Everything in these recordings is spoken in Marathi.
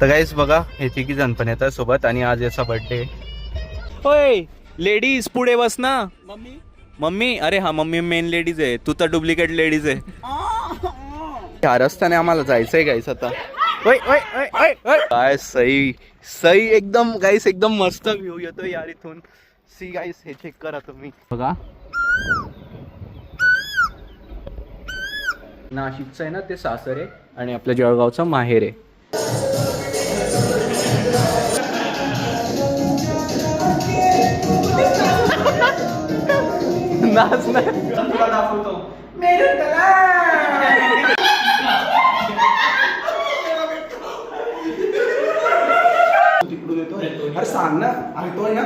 तर गाईस बघा हे तिघी जण पण येतात सोबत आणि आज याचा बर्थडे. होय लेडीज पुढे बस ना. मम्मी मम्मी अरे हा मम्मी मेन लेडीज आहे, तू तर डुप्लिकेट लेडीज आहे. ह्या रस्त्याने आम्हाला जायचंय गाईस आता. ओय ओय ओय ओय ओय काय सही सही एकदम गाईस एकदम मस्त व्ह्यू येतो यार इथून. सी गाईस हे चेक करा तुम्ही बघा. नाशिकचं आहे ना ते सासर आहे आणि आपल्या जळगावचं माहेर आहे. नाच ना तुला दाखवतो. तिकडून येतो. अरे सांग ना, ऐकतोय ना.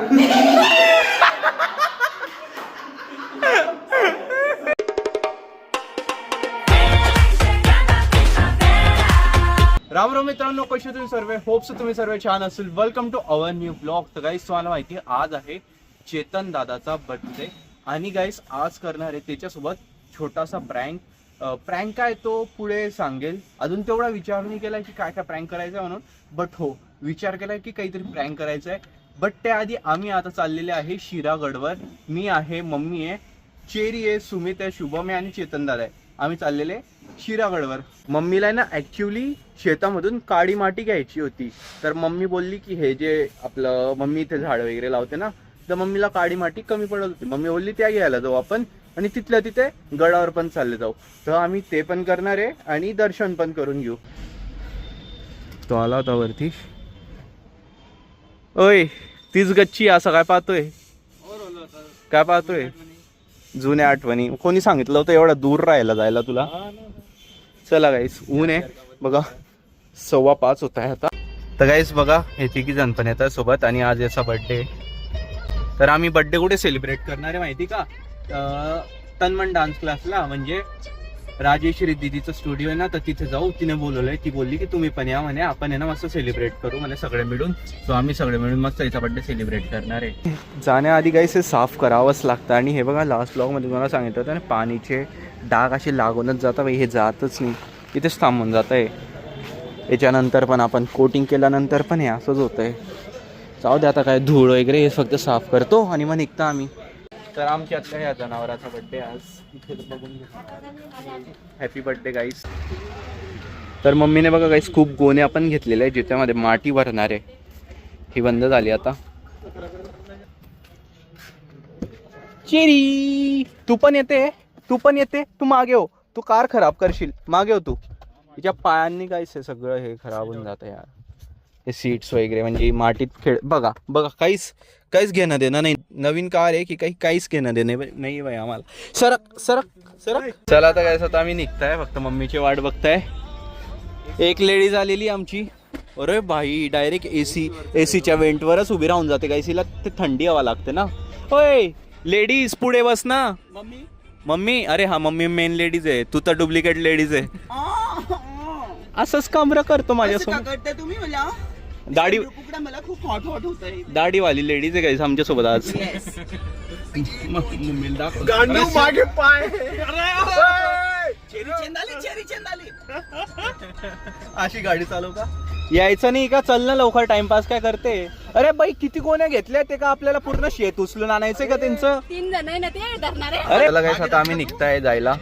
राम राम मित्रांनो, कसे तुम्ही सर्व. होप्स तुम्ही सर्व छान असेल. Welcome to our new blog. तर गाईस तुम्हाला माहिती आहे आज आहे चेतन दादाचा बर्थडे आणि गाईस आज करणार आहे त्याच्यासोबत छोटासा प्रँक. प्रँक काय तो पुढे सांगेल, अजून तेवढा विचार नाही केलाय की काय काय प्रँक करायचा म्हणून. बट हो विचार केलाय की काहीतरी प्रँक करायचं आहे. बट त्याआधी आम्ही आता चाललेले आहे शिरागडवर. मी आहे, मम्मी आहे, चेरी आहे, सुमित आहे, शुभम आहे आणि चेतन दादा आहे. आम्ही चाललेले शिरागडवर. मम्मीला ना ऍक्च्युली शेतामधून काळी माती घ्यायची होती. तर मम्मी बोलली की हे जे आपलं मम्मी इथे झाड वगैरे लावते ना, तर मम्मीला काळी माती कमी पडत होती. मम्मी बोलली त्या घ्यायला जाऊ आपण आणि तिथल्या तिथे गडावर पण चालले जाऊ. तर आम्ही ते पण करणार आहे आणि दर्शन पण करून घेऊ. तो आला होता वरती. ओय तीच गच्ची असं काय पाहतोय, काय पाहतोय? जुन्या आठवणी. कोणी सांगितलं होतं एवढा दूर राहायला जायला तुला? चला गाईस ऊन आहे बघा, 5:15 होत आहे आता. तर गाईस बघा हे तिघी जण पण येतात सोबत आणि आज याचा बर्थडे. तर आम्ही बर्थडे कुठे सेलिब्रेट करणार आहे माहिती का? तन्मन डान्स क्लासला, म्हणजे राजेश्री दिदीचं स्टुडिओ आहे ना, तर तिथे जाऊ. तिने बोलवलंय, ती बोलली की तुम्ही पण या म्हणे, आपण आहे ना मस्त सेलिब्रेट करू म्हणे सगळे मिळून. सो आम्ही सगळे मिळून मस्त याचा बर्थडे सेलिब्रेट करणार आहे. जाण्याआधी गाईस हे साफ करावंच लागतं आणि हे बघा लास्ट ब्लॉगमध्ये मला सांगितलं होतं ना पाणीचे डाग असे लागूनच जातात. हे जातच नाही, इथेच थांबून जात आहे. याच्यानंतर पण आपण कोटिंग केल्यानंतर पण हे असंच होतं आहे. जाऊ दे आता, काय धूळ वगैरे हे फक्त साफ करतो आणि मग निघता आम्ही. तर आमच्यातल्या ह्या जनावराचा बर्थडे आज. इथे बघून हॅपी बर्थडे गाईस. तर मम्मीने बघा गाईस खूप गोणे आपण घेतलेले आहे ज्याच्यामध्ये माती भरणार आहे. ही बंद झाली आता. चेरी तू पण येते, तू पण येते. तू मागे हो, तू कार खराब करशील. मागे हो तू. तिच्या पायांनी काहीच हे सगळं हे खराब होऊन जातं यार. हे सीट्स वगैरे म्हणजे मातीत खेळ. बघा बघा काहीच घेणं देणं नाही. नवीन कार आहे की काहीच घेणं देणं नाही बाई आम्हाला. सरक सरक सरक. चला आता काय आता आम्ही निघताय, फक्त मम्मीची वाट बघताय. एक लेडीज आलेली आमची. अरे भाई डायरेक्ट एसीच्या वेंटवरच उभी राहून जाते गाईसीला. ते थंडी हवा लागते ना. होय लेडीज पुढे बस ना. मम्मी मम्मी अरे हा मम्मी मेन लेडीज आहे, तू तर डुप्लिकेट लेडीज आहे. असंच कामरा करतो माझ्यासोबत. करते तुम्ही मला दाढी मला खूप हॉट होत आहे. दाढीवाली लेडीज आहे गाईस आमच्यासोबत आज. गांडू मागे पाय. चेरी चेंदाली. अशी गाडी चालव का? यायचं नाही का? चल ना लवकर, टाइमपास काय करते? अरे बाई किती गोण्या घेतल्या ते का आपल्याला पूर्ण शेत उचलून आणायचंय का त्यांचं? 3 जण आहे ना ते धरणार आहे. अरे चला गाईस आता आम्ही निघताय जायला.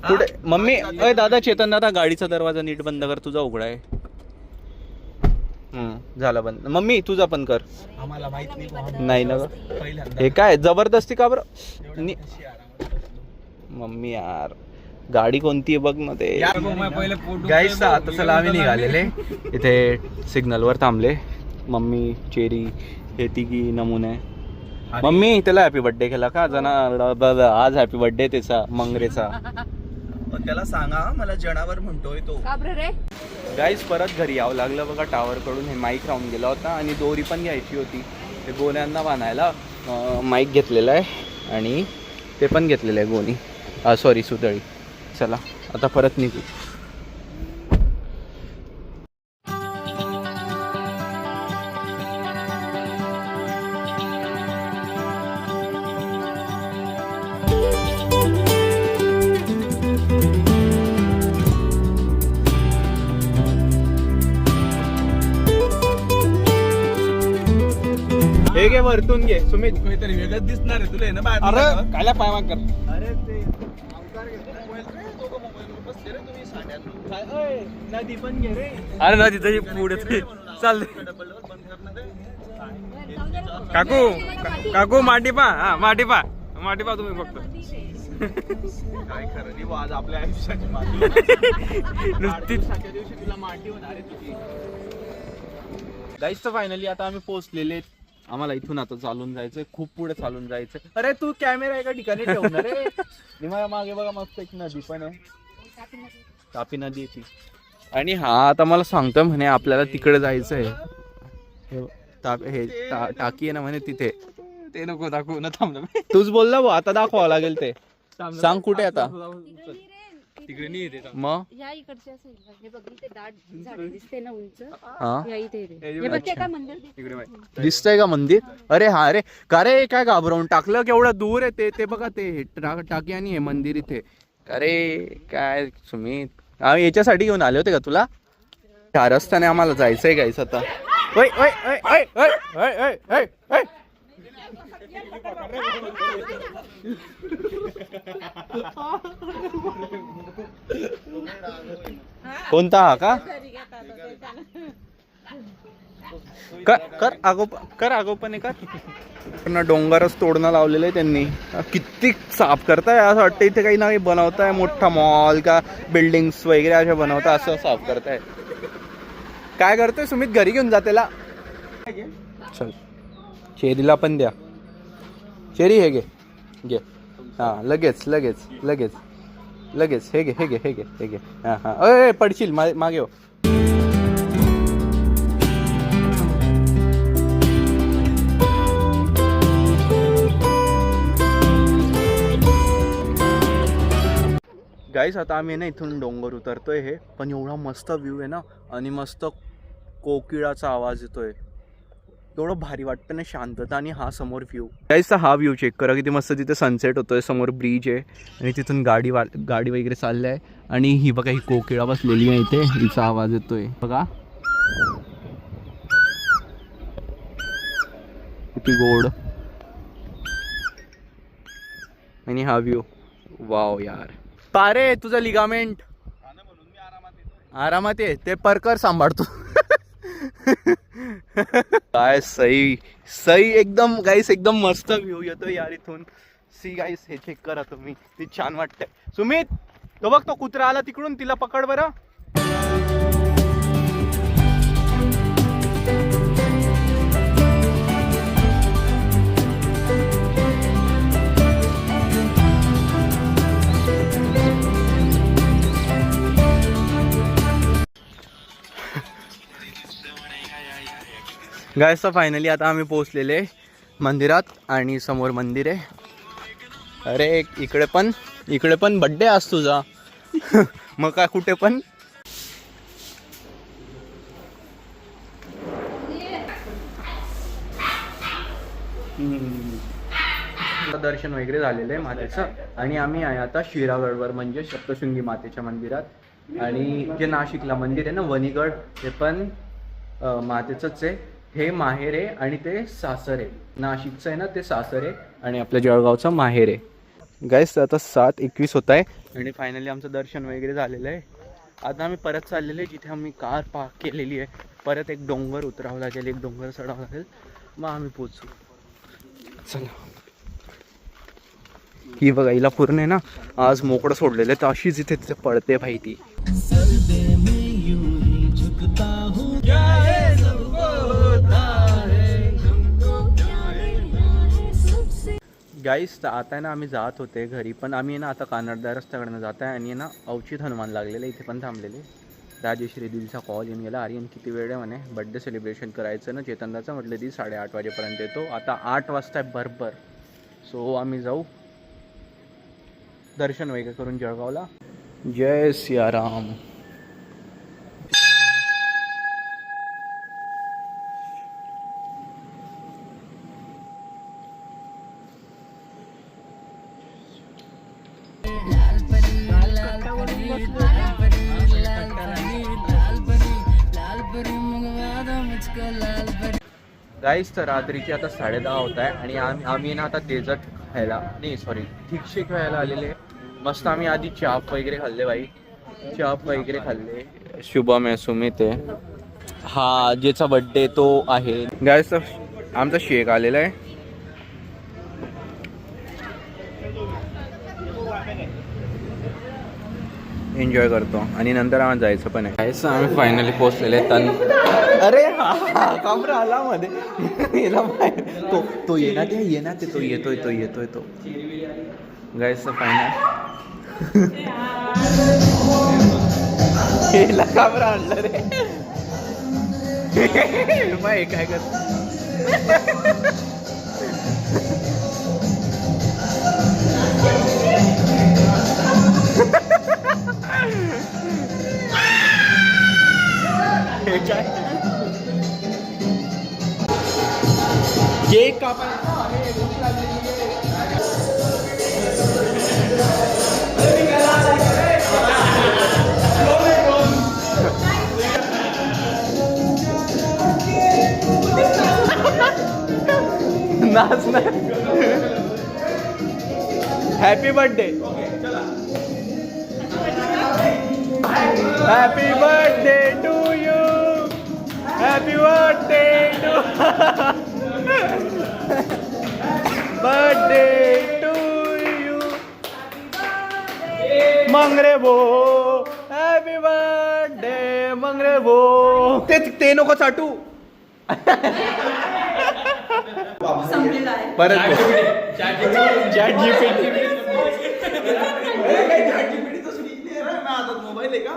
कुठे मम्मी? अय दादा चेतन दादा गाडीचा दरवाजा नीट बंद कर, तुझा उघडा आहे. झाला बंद. मम्मी तुझा पण कर. आम्हाला माहित नाही ना हे काय जबरदस्ती का बरं? मम्मी यार गाडी कोणती आहे बघ ना ते. गाईस आता चला आम्ही निघालेले. इथे सिग्नलवर थांबले. मम्मी चेरी हे तिघी नमुने. मम्मी त्याला हॅपी बर्थडे केला का? आज हॅपी बर्थडे त्याचा मंगरेचा. त्याला सांगा मला जनावर म्हणतोय तो. का बरं रे? गाईस परत घरी यावं लागलं बघा. टावर कडून हे माईक राहून गेला होता आणि दोरी पण घ्यायची होती. ते गोण्यांना बांधायला माईक घेतलेला आहे आणि ते पण घेतलेलं आहे गोणी, सॉरी सुतळी. चला आता परत निघू. हे घे वरतून घे सुमित. काहीतरी वेगळंच दिसणार आहे तुला ना बाहेर. अरे कायला पाय माग कर. अरे ते नदी पण घे रे. अरे ना तिथे पुढे चाल. काकू काकू माटिपा हा माटिपा माटिपा तुम्ही फक्त. काय खरं नाही बुवा, आज आपल्या आयुष्याची माती. नुसतीच दिवशी तुला माती होणार आहे तुझी. गाईस तर फायनली आता आम्ही पोहोचलेले. आम्हाला इथून आता चालून जायचंय, खूप पुढे चालून जायचंय. अरे तू कॅमेरा एका ठिकाणी ठेवणार रे. निमाया मागे बघा मस्त एक नदी पण आहे, तापी नदी ती. आणि हा आता मला सांगतोय म्हणे आपल्याला तिकडे जायचंय. टाकी आहे ना म्हणे तिथे. ते नको दाखवू ना थांबलं. तूच बोलला भाऊ, आता दाखवावं लागेल ते. सांग कुठे आता तिकडे नाही येते. मग. या इकडच्या साईडला हे बघ इथे दाट झाडे दिसते ना उंच. हा या इथे रे. हे बघ ते काय मंदिर दिसते. दिसतंय का मंदिर? अरे हा रे का रे काय घाबरवून टाकलं, केवढं दूर आहे ते बघा ते टाकी आणि हे मंदिर इथे. अरे काय सुमित याच्यासाठी घेऊन आले होते का तुला? त्या रस्त्याने आम्हाला जायचंय गाईस आता. ओय ओय ओय ओय ओय ओय ओय ओय ओय. कोणता हा का? कर आगोपणे कर. डोंगरच तोडणं लावलेलं आहे त्यांनी. किती साफ करताय, असं वाटतं इथे काही नाही बनवताय मोठा मॉल का बिल्डिंग्स वगैरे अशा बनवता, असं साफ करताय. काय करतोय सुमित? घरी घेऊन जा त्याला. चल चेरीला पण द्या. चेरी हे घे घे. हा लगेच लगेच लगेच लगेच हे घे हे घे हे घे हे घे. हा हा अय पडशील मागे हो. गाईस आता आम्ही ना इथून डोंगर उतरतोय हे, पण एवढा मस्त व्ह्यू आहे ना, आणि मस्त कोकिळाचा आवाज येतोय. एवढं भारी वाटतं ना, शांतता. आणि हा समोर व्ह्यू गाईस, हा व्ह्यू चेक करा किती मस्त. तिथे सनसेट होतोय, समोर ब्रिज आहे आणि तिथून गाडी वगैरे चालली आहे. आणि ही बघा ही कोकिळा बसलेली आहे इथे, हिचा आवाज येतोय बघा किती गोड. आणि हा व्ह्यू वाव यार. पारे तुझं लिगामेंट आरामात आहे ते परकर सांभाळतो. काय सई सई एकदम गाईस, एकदम मस्त व्ह्यू येतो यार इथून. सी गाईस हे चेक करा तुम्ही, ती छान वाटतंय. सुमित तो बघ तो कुत्रा आला तिकडून, तिला पकड बरं. गाईस तर फायनली आता आम्ही पोहोचलेले मंदिरात, आणि समोर मंदिर आहे. अरे इकडे पण बड्डे आज तुझा. मग काय कुठे पण. दर्शन वगैरे झालेलं आहे मातेचं, आणि आम्ही आहे आता शिरागडवर, म्हणजे सप्तशृंगी मातेच्या मंदिरात. आणि जे नाशिकला मंदिर आहे ना वणीगड, ते पण मातेचंच आहे. हे माहेर आहे आणि ते सासर आहे. नाशिकचं आहे ना ते सासर आहे, आणि आपल्या जळगावचं माहेर आहे. गाईस आता 7:21 होत आहे, आणि फायनली आमचं दर्शन वगैरे झालेलं आहे. आता आम्ही परत चाललेलो आहे जिथे आम्ही कार पार्क केलेली आहे. परत एक डोंगर उतरावं लागेल, एक डोंगर चढावं लागेल, मग आम्ही पोचू. चला ही बघा, हिला पूर्ण आहे ना आज मोकळं सोडलेलं आहे, तर अशीच इथे तिथे पडते भाई ती. गाईस तर आता आहे ना आम्ही जात होते घरी, पण आम्ही ना आता कानडदा रस्त्याकडनं जात आहे, आणि ना अवचित हनुमान लागलेलं इथे पण थांबलेले. राजेश्री दिदीचा कॉल येऊन गेला, आर्यन किती वेळ आहे म्हणे, बड्डे सेलिब्रेशन करायचं ना चेतनदाचं. म्हटलं ती 8:30 वाजेपर्यंत येतो. आता 8 वाजता आहे बरोबर. सो आम्ही जाऊ दर्शन वगैरे करून जळगावला. जय सियाराम. गाईस तर रात्रीची आता 10:30 होत आहे आणि आम्ही ना आता डेझर्ट खायला नाही सॉरी थिकशे खायला आलेले. मस्त आम्ही आधी चाप वगैरे खाल्ले बाई, चाप वगैरे खाल्ले. शुभम आहे, सुमित आहे, हा ज्याचा बर्थडे तो आहे. गाईस तर आमचा शेक आलेला आहे. एन्जॉय करतो आणि नंतर आम्हाला जायचं पण आहे. गाईस आम्ही फायनली पोहोचलेले अरे हा कामरा आला मध्ये तो ये ना ते तो येतोय तो गाईस फायनल याला कामरा आणलं रे बाय काय कर केक कापायचा नाच ना. Happy birthday happy birthday to you happy birthday to birthday to you मंगरे भो हॅपी बर्थडे मंगरे भो. ते नको चाटू परत चॅट जीपीटी मोबाईल आहे का.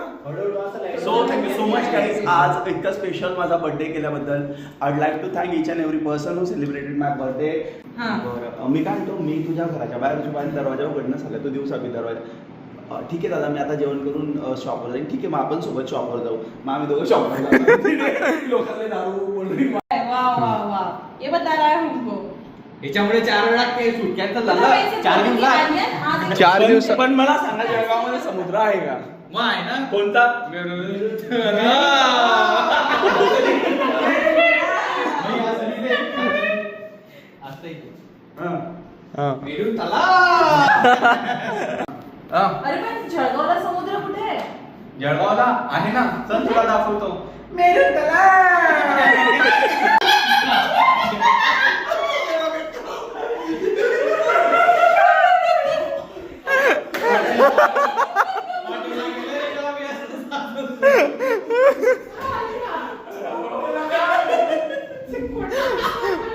So thank you so much guys. आज इतका स्पेशल माझा बर्थडे केल्याबद्दल. I like to thank each and every person who celebrated my birthday. बरं मी काय म्हणतो, मी तुझ्या घराच्या बाहेर दरवाजा उघडणं झालं तो दिवसापी दरवाजा. ठीक आहे दादा, मी आता जेवण करून शॉपवर जाईन. ठीक आहे, मग आपण सोबत शॉपवर जाऊ. मग आम्ही दोघं शॉपवर जाऊ. लोकांना दारू बोलणी ये बता रहा है हमको. याच्यामुळे 4 वेळा ते सूट कॅन्सल झालं. 4 दिवस. पण मला सांगा, जळगावमध्ये समुद्र आहे का? मग आहे ना. कोणता? मेरून तला. अरे पण जळगावला समुद्र कुठे आहे? जळगावला आहे ना, चल तुला दाखवतो. मेरून तला.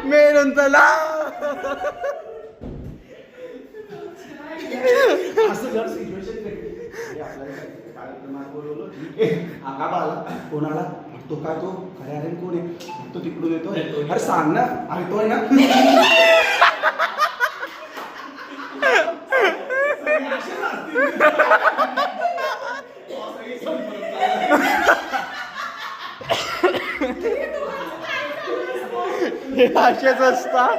मेरून चला. असं जर सिच्युएशन कोणाला तो काय, तो खरे अरे कोण आहे, तो तिकडून येतो. अरे सांग ना, अरे तो आहे ना. हे असेच असतात.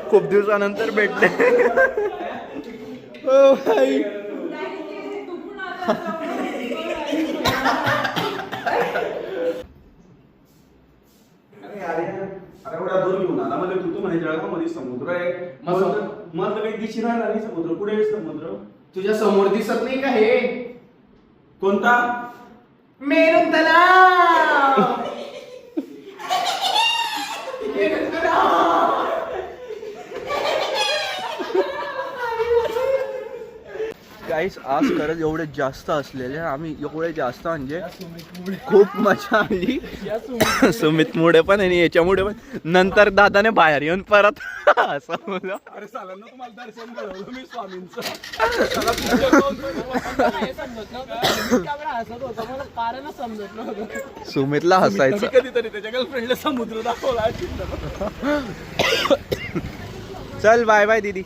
खूप दिवसानंतर भेटले. ओ भाई अरे एवढा दूर घेऊन आला म्हणजे तू म्हणे जळगावमध्ये समुद्र आहे. मग काही दिशी नाही आली समुद्र. कुठे आहे समुद्र? तुझ्या समोर दिसत नाही का हे? कोणता? मेरून तलाव. गाईस आज खरंच एवढे जास्त असलेले आम्ही, एवढे जास्त म्हणजे खूप मजा आली. सुमित मुळे पण आणि याच्यामुळे पण. नंतर दादाने बाहेर येऊन परत असं बोललं, अरे सालांना तुम्हाला दर्शन घडवलं मी स्वामींचं. सुमितला हसायचं. कधीतरी त्याच्या गर्लफ्रेंडला समुद्र दाखवला. चल बाय बाय दीदी.